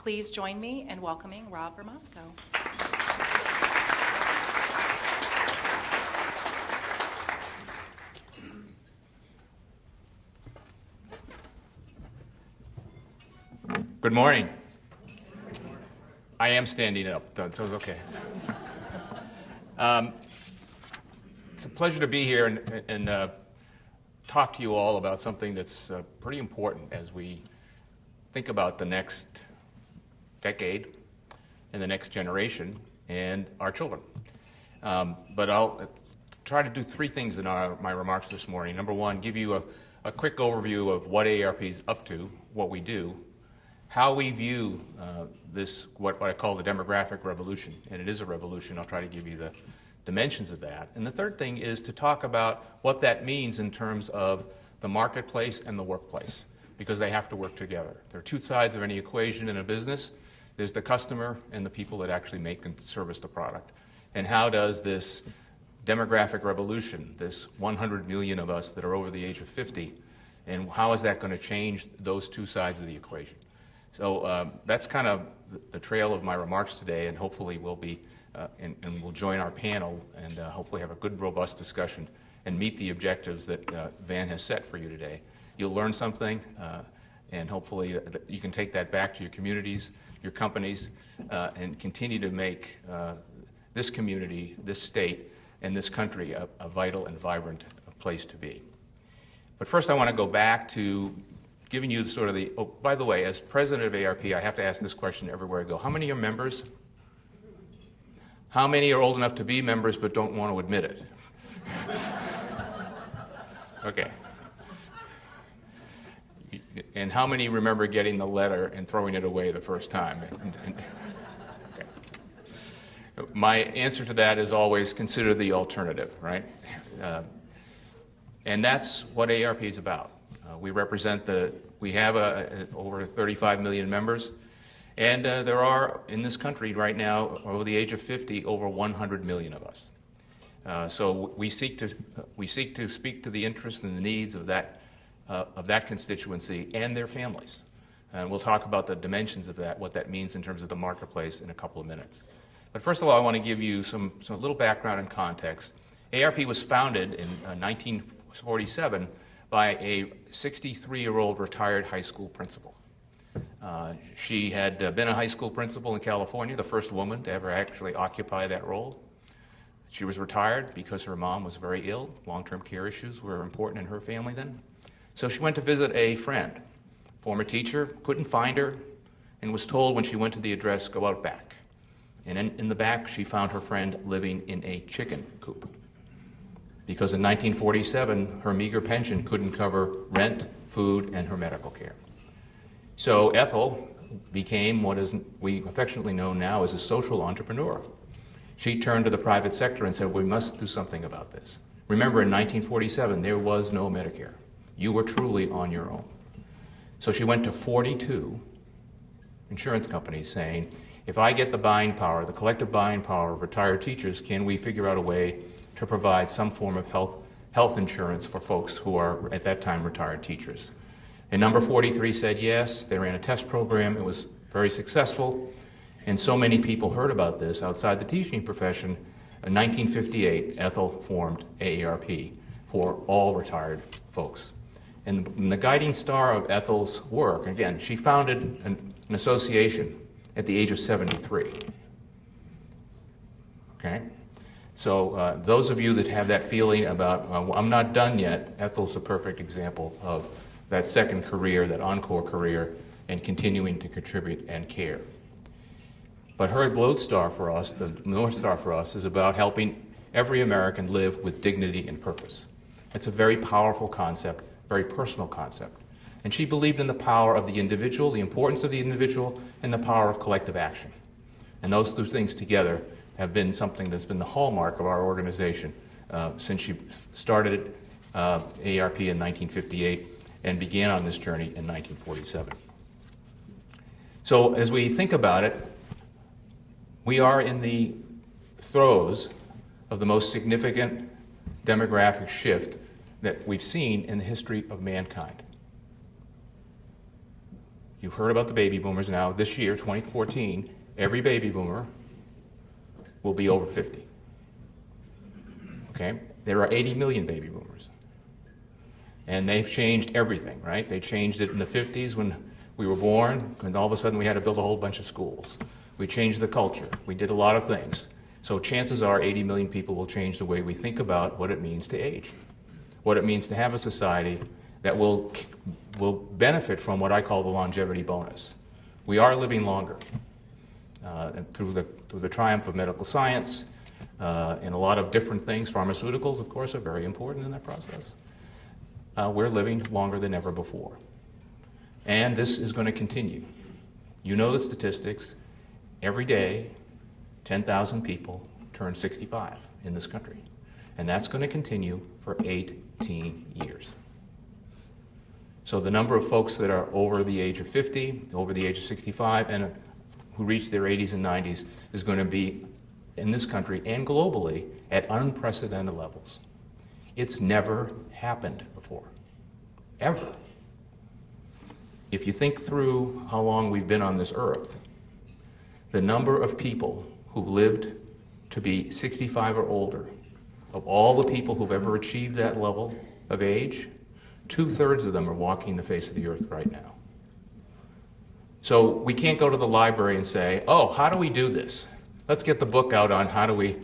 Please join me in welcoming Rob Romasco. Good morning. I am standing up, so it's okay. It's a pleasure to be here and talk to you all about something that's pretty important as we think about the next decade and the next generation and our children. But I'll try to do three things in my remarks this morning. Number one, give you a quick overview of what AARP is up to, what we do, how we view this, what I call the demographic revolution, and it is a revolution. I'll try to give you the dimensions of that. And the third thing is to talk about what that means in terms of the marketplace and the workplace, because they have to work together. There are two sides of any equation in a business. There's the customer and the people that actually make and service the product. And how does this demographic revolution, this 100 million of us that are over the age of 50, and how is that going to change those two sides of the equation? So that's kind of the trail of my remarks today, and hopefully we'll be, and we'll join our panel and hopefully have a good, robust discussion and meet the objectives that Van has set for you today. You'll learn something, and hopefully you can take that back to your communities, your companies, and continue to make this community, this state, and this country a vital and vibrant place to be. But first I want to go back to giving you sort of the, oh, by the way, as president of AARP, I have to ask this question everywhere I go. How many are members? How many are old enough to be members but don't want to admit it? Okay. And how many remember getting the letter and throwing it away the first time? Okay. My answer to that is always consider the alternative, right? And that's what AARP is about. We represent we have over 35 million members, and there are, in this country right now, over the age of 50, over 100 million of us. So we seek to speak to the interests and the needs of that constituency and their families. And we'll talk about the dimensions of that, what that means in terms of the marketplace in a couple of minutes. But first of all, I want to give you some little background and context. AARP was founded in 1947 by a 63-year-old retired high school principal. She had been a high school principal in California, the first woman to ever actually occupy that role. She was retired because her mom was very ill. Long-term care issues were important in her family then. So she went to visit a friend, former teacher, couldn't find her, and was told when she went to the address, go out back. And in the back, she found her friend living in a chicken coop, because in 1947, her meager pension couldn't cover rent, food, and her medical care. So Ethel became what we affectionately know now as a social entrepreneur. She turned to the private sector and said, we must do something about this. Remember, in 1947, there was no Medicare. You were truly on your own. So she went to 42 insurance companies saying, if I get the buying power, the collective buying power of retired teachers, can we figure out a way to provide some form of health insurance for folks who are, at that time, retired teachers? And number 43 said yes. They ran a test program. It was very successful. And so many people heard about this outside the teaching profession. In 1958, Ethel formed AARP for all retired folks. And the guiding star of Ethel's work, again, she founded an association at the age of 73. Okay? So those of you that have that feeling about, I'm not done yet, Ethel's a perfect example of that second career, that encore career, and continuing to contribute and care. But her lodestar for us, the North Star for us, is about helping every American live with dignity and purpose. It's a very powerful concept, very personal concept. And she believed in the power of the individual, the importance of the individual, and the power of collective action. And those two things together have been something that's been the hallmark of our organization since she started AARP in 1958 and began on this journey in 1947. So as we think about it, we are in the throes of the most significant demographic shift that we've seen in the history of mankind. You've heard about the baby boomers now. This year, 2014, every baby boomer will be over 50. Okay? There are 80 million baby boomers. And they've changed everything, right? They changed it in the 50s when we were born, and all of a sudden we had to build a whole bunch of schools. We changed the culture. We did a lot of things. So chances are 80 million people will change the way we think about what it means to age, what it means to have a society that will benefit from what I call the longevity bonus. We are living longer and through the triumph of medical science and a lot of different things. Pharmaceuticals, of course, are very important in that process. We're living longer than ever before. And this is going to continue. You know the statistics. Every day, 10,000 people turn 65 in this country. And that's going to continue for 18 years. So the number of folks that are over the age of 50, over the age of 65, and who reach their 80s and 90s is going to be, in this country and globally, at unprecedented levels. It's never happened before, ever. If you think through how long we've been on this earth, the number of people who've lived to be 65 or older, of all the people who've ever achieved that level of age, 2/3 of them are walking the face of the earth right now. So we can't go to the library and say, oh, how do we do this? Let's get the book out on how do we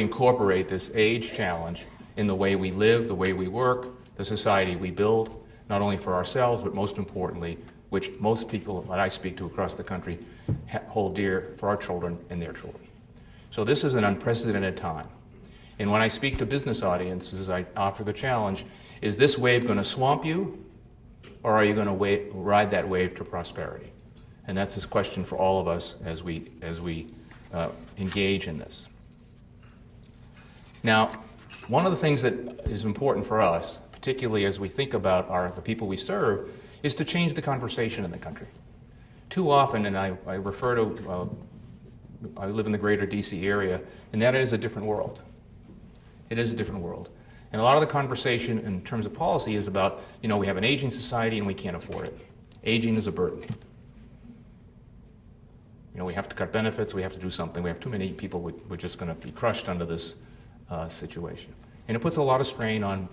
incorporate this age challenge in the way we live, the way we work, the society we build, not only for ourselves, but most importantly, which most people that I speak to across the country hold dear for our children and their children. So this is an unprecedented time. And when I speak to business audiences, I offer the challenge, is this wave going to swamp you, or are you going to ride that wave to prosperity? And that's this question for all of us as we engage in this. Now, one of the things that is important for us, particularly as we think about the people we serve, is to change the conversation in the country. Too often, and I refer to, I live in the greater DC area, and that is a different world. It is a different world. And a lot of the conversation in terms of policy is about, we have an aging society and we can't afford it. Aging is a burden. We have to cut benefits, we have to do something. We have too many people, we're just going to be crushed under this situation. And it puts a lot of strain on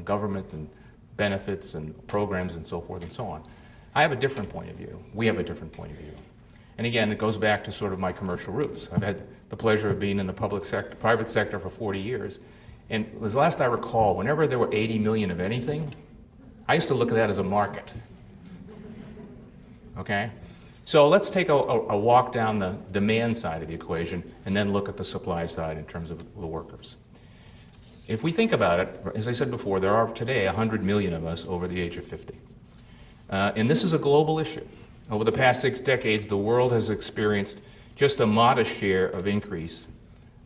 government and benefits and programs and so forth and so on. I have a different point of view. We have a different point of view. And again, it goes back to sort of my commercial roots. I've had the pleasure of being in the private sector for 40 years. And as last I recall, whenever there were 80 million of anything, I used to look at that as a market. Okay? So let's take a walk down the demand side of the equation and then look at the supply side in terms of the workers. If we think about it, as I said before, there are today 100 million of us over the age of 50. And this is a global issue. Over the past 6 decades, the world has experienced just a modest share of increase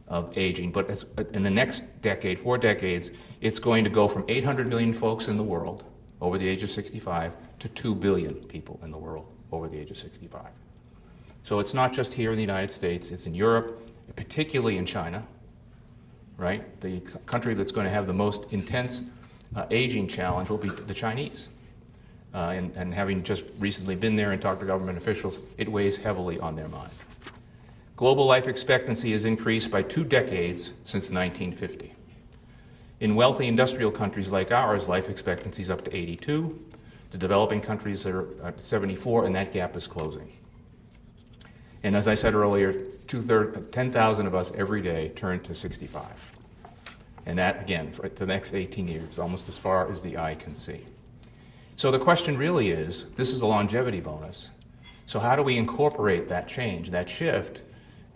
of aging, but in the next decade, 4 decades, it's going to go from 800 million folks in the world over the age of 65 to 2 billion people in the world over the age of 65. So it's not just here in the United States, it's in Europe, particularly in China, right? The country that's going to have the most intense aging challenge will be the Chinese. And having just recently been there and talked to government officials, it weighs heavily on their mind. Global life expectancy has increased by 2 decades since 1950. In wealthy industrial countries like ours, life expectancy is up to 82. The developing countries are at 74, and that gap is closing. And as I said earlier, 10,000 of us every day turn to 65. And that, again, for the next 18 years, almost as far as the eye can see. So the question really is, this is a longevity bonus, so how do we incorporate that change, that shift,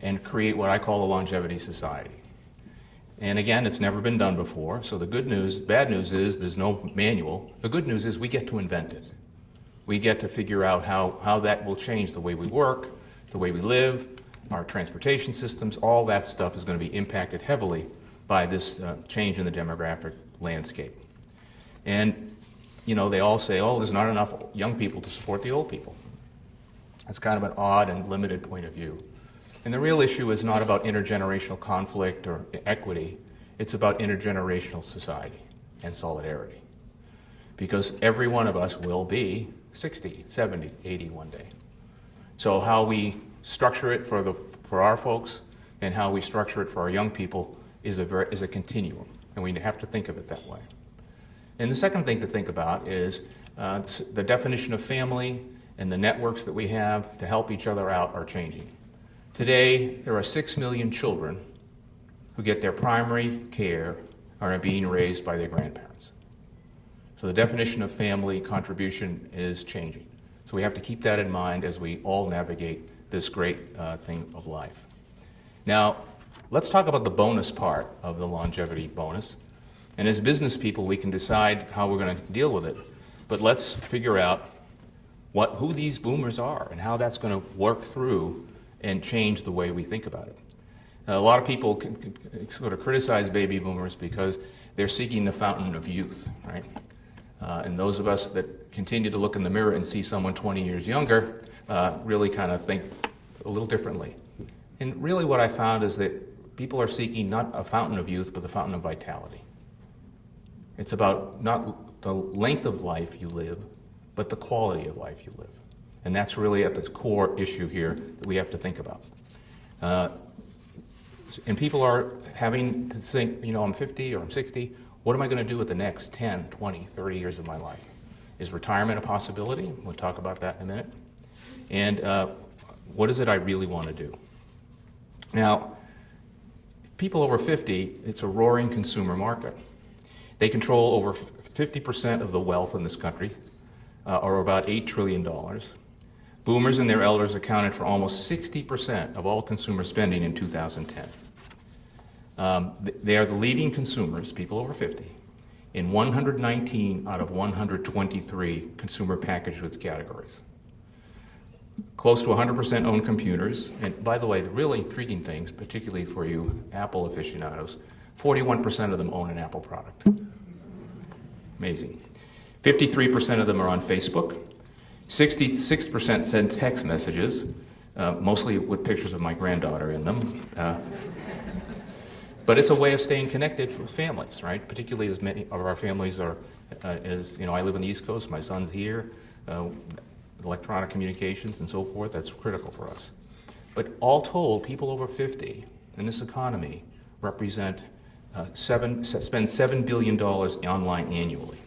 and create what I call a longevity society? And again, it's never been done before, so the bad news is there's no manual. The good news is we get to invent it. We get to figure out how that will change the way we work, the way we live, our transportation systems, all that stuff is going to be impacted heavily by this change in the demographic landscape. And they all say, oh, there's not enough young people to support the old people. That's kind of an odd and limited point of view. And the real issue is not about intergenerational conflict or equity, it's about intergenerational society and solidarity. Because every one of us will be 60, 70, 80 one day. So how we structure it for our folks and how we structure it for our young people is a continuum, and we have to think of it that way. And the second thing to think about is the definition of family and the networks that we have to help each other out are changing. Today, there are 6 million children who get their primary care or are being raised by their grandparents. So the definition of family contribution is changing. So we have to keep that in mind as we all navigate this great thing of life. Now, let's talk about the bonus part of the longevity bonus. And as business people, we can decide how we're going to deal with it. But let's figure out who these boomers are and how that's going to work through and change the way we think about it. Now, a lot of people can sort of criticize baby boomers because they're seeking the fountain of youth, right? And those of us that continue to look in the mirror and see someone 20 years younger really kind of think a little differently. And really what I found is that people are seeking not a fountain of youth, but the fountain of vitality. It's about not the length of life you live, but the quality of life you live. And that's really at the core issue here that we have to think about. And people are having to think, I'm 50 or I'm 60, what am I going to do with the next 10, 20, 30 years of my life? Is retirement a possibility? We'll talk about that in a minute. And what is it I really want to do? Now, people over 50, it's a roaring consumer market. They control over 50% of the wealth in this country, or about $8 trillion. Boomers and their elders accounted for almost 60% of all consumer spending in 2010. They are the leading consumers, people over 50, in 119 out of 123 consumer packaged goods categories. Close to 100% own computers, and by the way, the really intriguing things, particularly for you Apple aficionados, 41% of them own an Apple product. Amazing. 53% of them are on Facebook. 66% send text messages, mostly with pictures of my granddaughter in them. But it's a way of staying connected with families, right? Particularly as many of our families are, I live on the East Coast, my son's here, electronic communications and so forth, that's critical for us. But all told, people over 50 in this economy spend $7 billion online annually.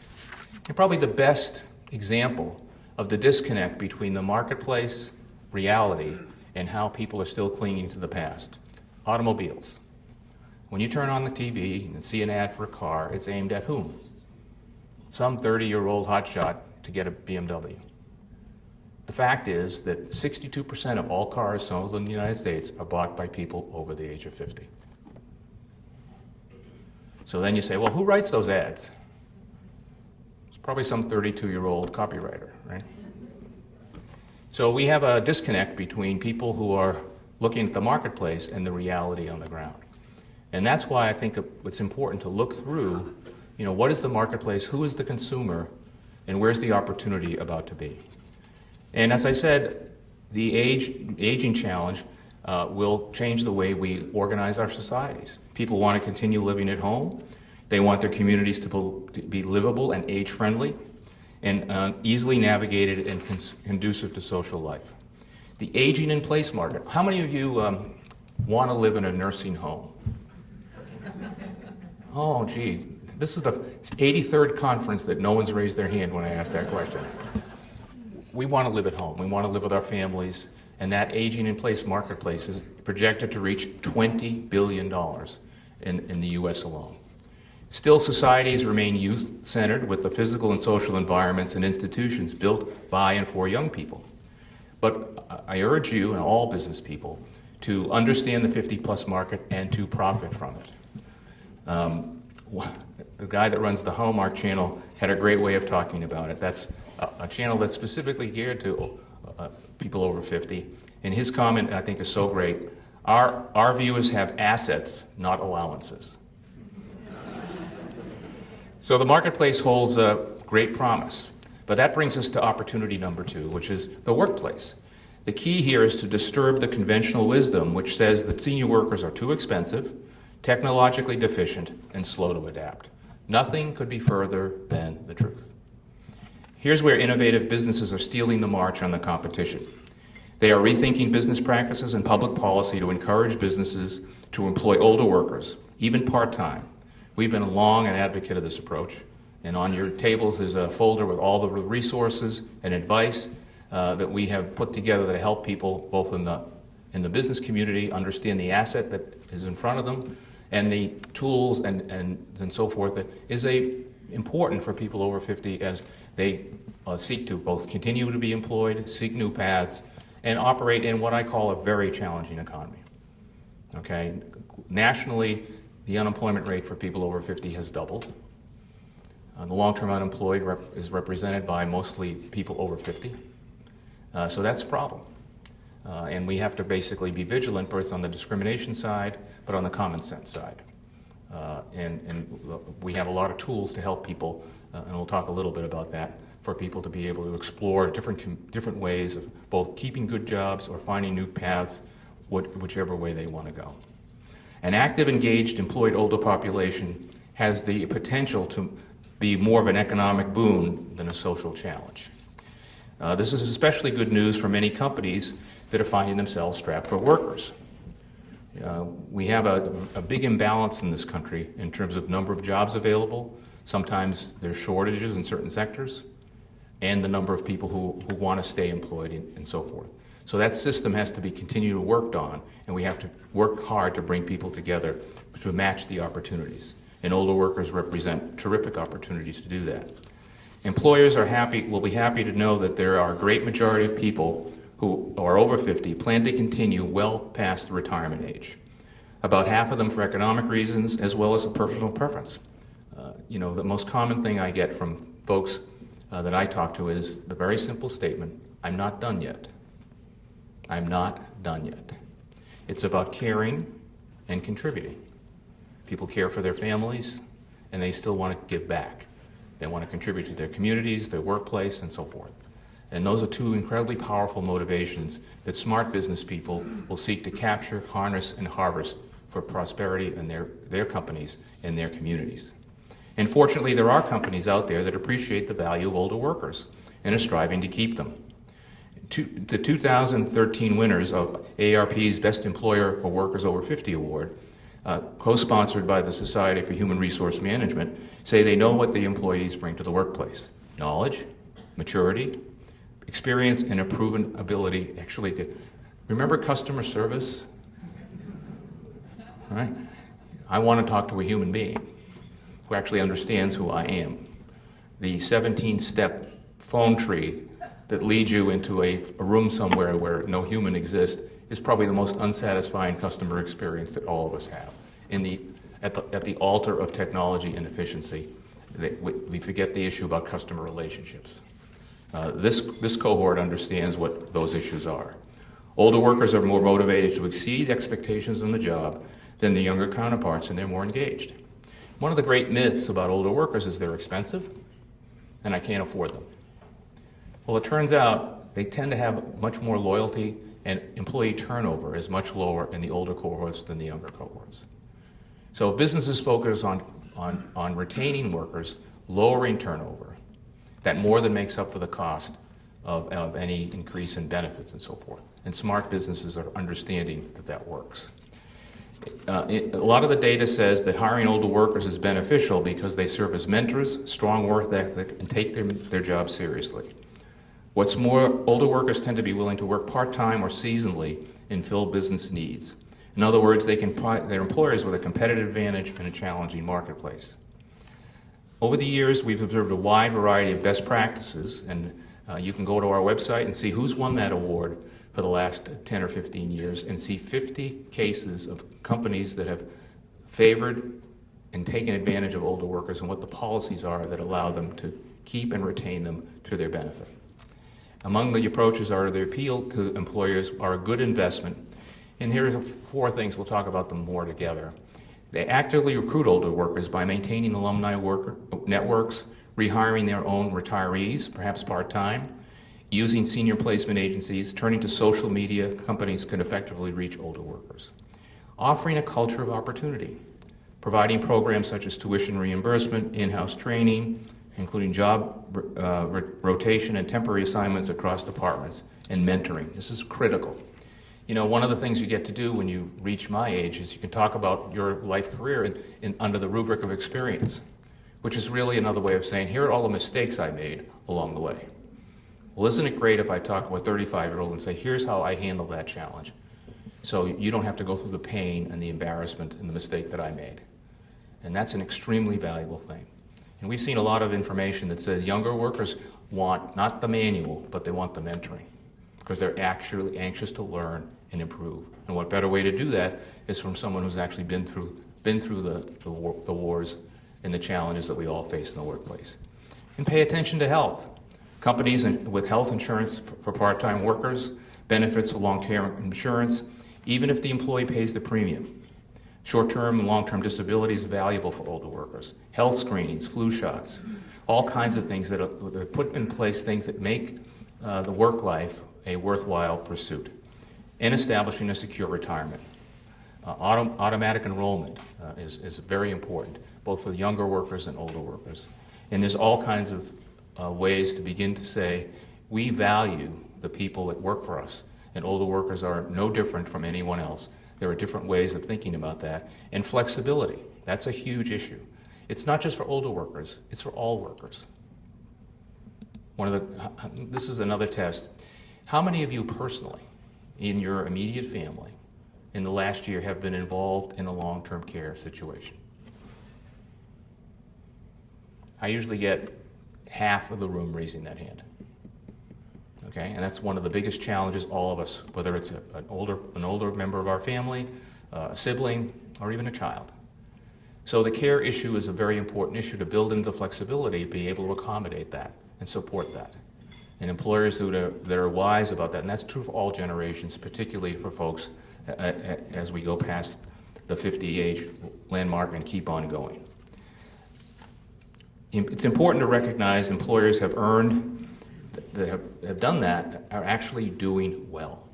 And probably the best example of the disconnect between the marketplace reality and how people are still clinging to the past. Automobiles. When you turn on the TV and see an ad for a car, it's aimed at whom? Some 30-year-old hotshot to get a BMW. The fact is that 62% of all cars sold in the United States are bought by people over the age of 50. So then you say, well, who writes those ads? It's probably some 32-year-old copywriter, right? So we have a disconnect between people who are looking at the marketplace and the reality on the ground. And that's why I think it's important to look through, what is the marketplace, who is the consumer, and where's the opportunity about to be? And as I said, the aging challenge will change the way we organize our societies. People want to continue living at home. They want their communities to be livable and age-friendly and easily navigated and conducive to social life. The aging in place market. How many of you want to live in a nursing home? Oh, gee. This is the 83rd conference that no one's raised their hand when I asked that question. We want to live at home. We want to live with our families. And that aging in place marketplace is projected to reach $20 billion in the U.S. alone. Still, societies remain youth-centered with the physical and social environments and institutions built by and for young people. But I urge you and all business people to understand the 50-plus market and to profit from it. The guy that runs the Hallmark channel had a great way of talking about it. That's a channel that's specifically geared to people over 50. And his comment, I think, is so great. Our viewers have assets, not allowances. So the marketplace holds a great promise. But that brings us to opportunity number 2, which is the workplace. The key here is to disturb the conventional wisdom which says that senior workers are too expensive, technologically deficient, and slow to adapt. Nothing could be further than the truth. Here's where innovative businesses are stealing the march on the competition. They are rethinking business practices and public policy to encourage businesses to employ older workers, even part-time. We've been long an advocate of this approach, and on your tables is a folder with all the resources and advice that we have put together that help people both in the business community understand the asset that is in front of them and the tools and so forth that is important for people over 50 as they seek to both continue to be employed, seek new paths, and operate in what I call a very challenging economy. Okay, nationally, the unemployment rate for people over 50 has doubled. The long-term unemployed is represented by mostly people over 50. So that's a problem. And we have to basically be vigilant both on the discrimination side, but on the common sense side. And we have a lot of tools to help people, and we'll talk a little bit about that, for people to be able to explore different ways of both keeping good jobs or finding new paths, whichever way they want to go. An active, engaged, employed older population has the potential to be more of an economic boon than a social challenge. This is especially good news for many companies that are finding themselves strapped for workers. We have a big imbalance in this country in terms of number of jobs available. Sometimes there's shortages in certain sectors, and the number of people who want to stay employed and so forth. So that system has to be continued to worked on, and we have to work hard to bring people together to match the opportunities. And older workers represent terrific opportunities to do that. Employers will be happy to know that there are a great majority of people who are over 50 plan to continue well past the retirement age. About half of them for economic reasons as well as a personal preference. The most common thing I get from folks that I talk to is the very simple statement, I'm not done yet. I'm not done yet. It's about caring and contributing. People care for their families, and they still want to give back. They want to contribute to their communities, their workplace, and so forth. And those are two incredibly powerful motivations that smart business people will seek to capture, harness, and harvest for prosperity in their companies and their communities. And fortunately, there are companies out there that appreciate the value of older workers and are striving to keep them. The 2013 winners of AARP's Best Employer for Workers Over 50 Award, co-sponsored by the Society for Human Resource Management, say they know what the employees bring to the workplace. Knowledge, maturity, experience, and a proven ability actually to remember customer service? All right? I want to talk to a human being who actually understands who I am. The 17-step phone tree that leads you into a room somewhere where no human exists is probably the most unsatisfying customer experience that all of us have. At the altar of technology and efficiency, we forget the issue about customer relationships. This cohort understands what those issues are. Older workers are more motivated to exceed expectations on the job than the younger counterparts, and they're more engaged. One of the great myths about older workers is they're expensive, and I can't afford them. Well, it turns out they tend to have much more loyalty, and employee turnover is much lower in the older cohorts than the younger cohorts. So if businesses focus on retaining workers, lowering turnover, that more than makes up for the cost of any increase in benefits and so forth. And smart businesses are understanding that works. A lot of the data says that hiring older workers is beneficial because they serve as mentors, strong work ethic, and take their job seriously. What's more, older workers tend to be willing to work part-time or seasonally and fill business needs. In other words, they can provide their employers with a competitive advantage in a challenging marketplace. Over the years, we've observed a wide variety of best practices, and you can go to our website and see who's won that award for the last 10 or 15 years and see 50 cases of companies that have favored and taken advantage of older workers and what the policies are that allow them to keep and retain them to their benefit. Among the approaches are the appeal to employers are a good investment, and here are 4 things. We'll talk about them more together. They actively recruit older workers by maintaining alumni networks, rehiring their own retirees, perhaps part-time, using senior placement agencies, turning to social media. Companies can effectively reach older workers. Offering a culture of opportunity, providing programs such as tuition reimbursement, in-house training, including job rotation and temporary assignments across departments, and mentoring. This is critical. You know, one of the things you get to do when you reach my age is you can talk about your life career under the rubric of experience, which is really another way of saying, here are all the mistakes I made along the way. Well, isn't it great if I talk to a 35-year-old and say, here's how I handled that challenge, so you don't have to go through the pain and the embarrassment and the mistake that I made. And that's an extremely valuable thing. And we've seen a lot of information that says younger workers want not the manual, but they want the mentoring, because they're actually anxious to learn and improve. And what better way to do that is from someone who's actually been through the wars and the challenges that we all face in the workplace. And pay attention to health. Companies with health insurance for part-time workers, benefits for long-term insurance, even if the employee pays the premium. Short-term and long-term disability is valuable for older workers. Health screenings, flu shots, all kinds of things that are put in place, things that make the work life a worthwhile pursuit. And establishing a secure retirement. Automatic enrollment is very important, both for younger workers and older workers. And there's all kinds of ways to begin to say, we value the people that work for us, and older workers are no different from anyone else. There are different ways of thinking about that. And flexibility, that's a huge issue. It's not just for older workers, it's for all workers. This is another test. How many of you personally, in your immediate family, in the last year have been involved in a long-term care situation? I usually get half of the room raising that hand. Okay, and that's one of the biggest challenges all of us, whether it's an older member of our family, a sibling, or even a child. So the care issue is a very important issue to build into the flexibility, be able to accommodate that and support that. And employers that are wise about that, and that's true for all generations, particularly for folks as we go past the 50 age landmark and keep on going. It's important to recognize employers have earned, that have done that, are actually doing well.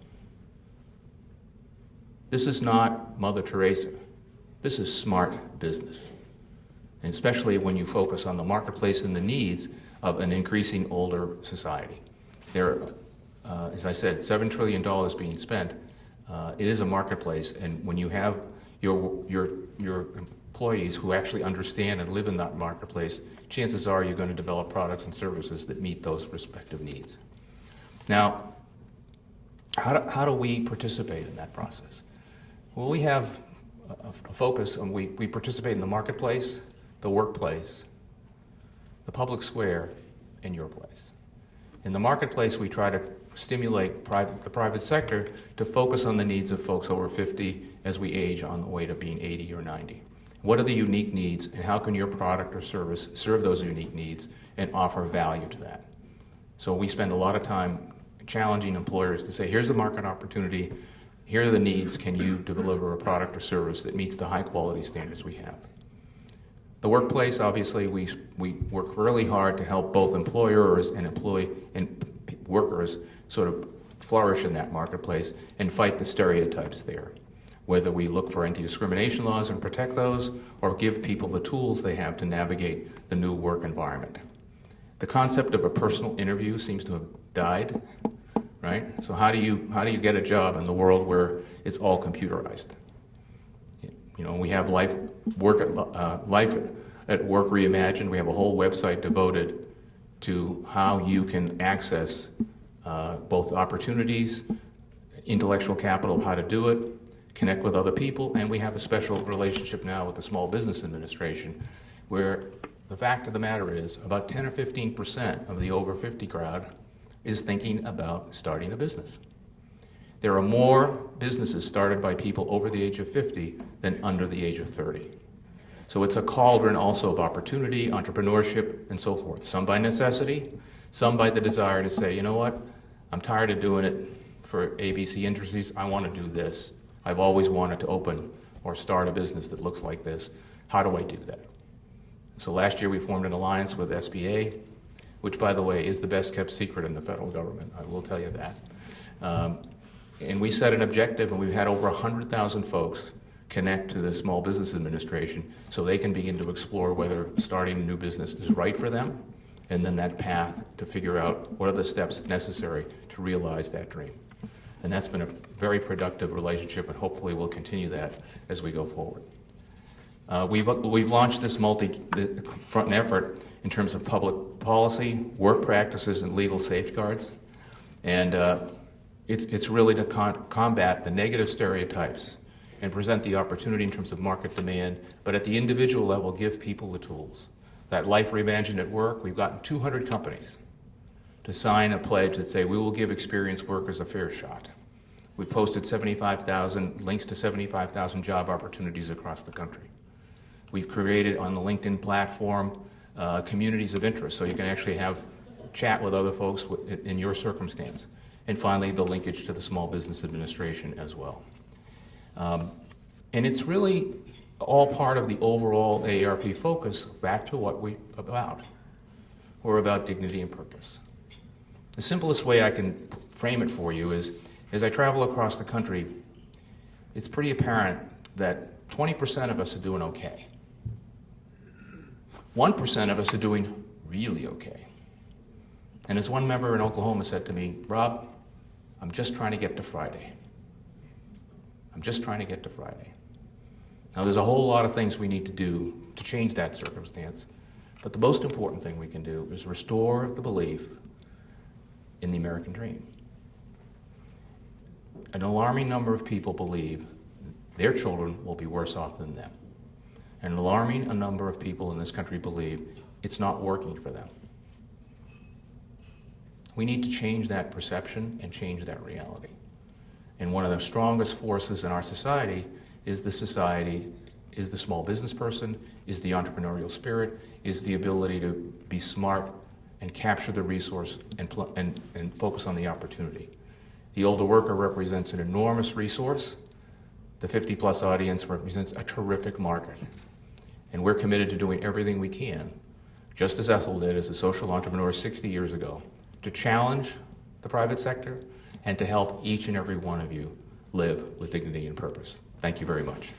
This is not Mother Teresa. This is smart business. And especially when you focus on the marketplace and the needs of an increasing older society. There are, as I said, $7 trillion being spent. It is a marketplace, and when you have your employees who actually understand and live in that marketplace, chances are you're going to develop products and services that meet those respective needs. Now, how do we participate in that process? Well, we have a focus on, we participate in the marketplace, the workplace, the public square, and your place. In the marketplace, we try to stimulate the private sector to focus on the needs of folks over 50 as we age on the way to being 80 or 90. What are the unique needs, and how can your product or service serve those unique needs and offer value to that? So we spend a lot of time challenging employers to say, here's the market opportunity, here are the needs, can you deliver a product or service that meets the high quality standards we have? The workplace, obviously, we work really hard to help both employers and workers sort of flourish in that marketplace and fight the stereotypes there. Whether we look for anti-discrimination laws and protect those, or give people the tools they have to navigate the new work environment. The concept of a personal interview seems to have died, right? So how do you get a job in the world where it's all computerized? You know, we have Life at Work Reimagined. We have a whole website devoted to how you can access both opportunities, intellectual capital, how to do it, connect with other people, and we have a special relationship now with the Small Business Administration, where the fact of the matter is about 10 or 15% of the over 50 crowd is thinking about starting a business. There are more businesses started by people over the age of 50 than under the age of 30. So it's a cauldron also of opportunity, entrepreneurship, and so forth. Some by necessity, some by the desire to say, you know what, I'm tired of doing it for ABC Industries, I want to do this. I've always wanted to open or start a business that looks like this. How do I do that? So last year we formed an alliance with SBA, which, by the way, is the best kept secret in the federal government. I will tell you that. And we set an objective, and we've had over 100,000 folks connect to the Small Business Administration so they can begin to explore whether starting a new business is right for them, and then that path to figure out what are the steps necessary to realize that dream. And that's been a very productive relationship, and hopefully we'll continue that as we go forward. We've launched this multi-front effort in terms of public policy, work practices, and legal safeguards. And it's really to combat the negative stereotypes and present the opportunity in terms of market demand, but at the individual level, give people the tools. That Life Reimagined at Work, we've gotten 200 companies to sign a pledge that say we will give experienced workers a fair shot. We posted 75,000 links to 75,000 job opportunities across the country. We've created on the LinkedIn platform communities of interest, so you can actually have chat with other folks in your circumstance. And finally, the linkage to the Small Business Administration as well. And it's really all part of the overall AARP focus back to what we're about. We're about dignity and purpose. The simplest way I can frame it for you is, as I travel across the country, it's pretty apparent that 20% of us are doing okay. 1% of us are doing really okay. And as one member in Oklahoma said to me, Rob, I'm just trying to get to Friday. I'm just trying to get to Friday. Now, there's a whole lot of things we need to do to change that circumstance, but the most important thing we can do is restore the belief in the American dream. An alarming number of people believe their children will be worse off than them. An alarming number of people in this country believe it's not working for them. We need to change that perception and change that reality. And one of the strongest forces in our society is the small business person, is the entrepreneurial spirit, is the ability to be smart and capture the resource and focus on the opportunity. The older worker represents an enormous resource. The 50-plus audience represents a terrific market. And we're committed to doing everything we can, just as Ethel did as a social entrepreneur 60 years ago, to challenge the private sector and to help each and every one of you live with dignity and purpose. Thank you very much.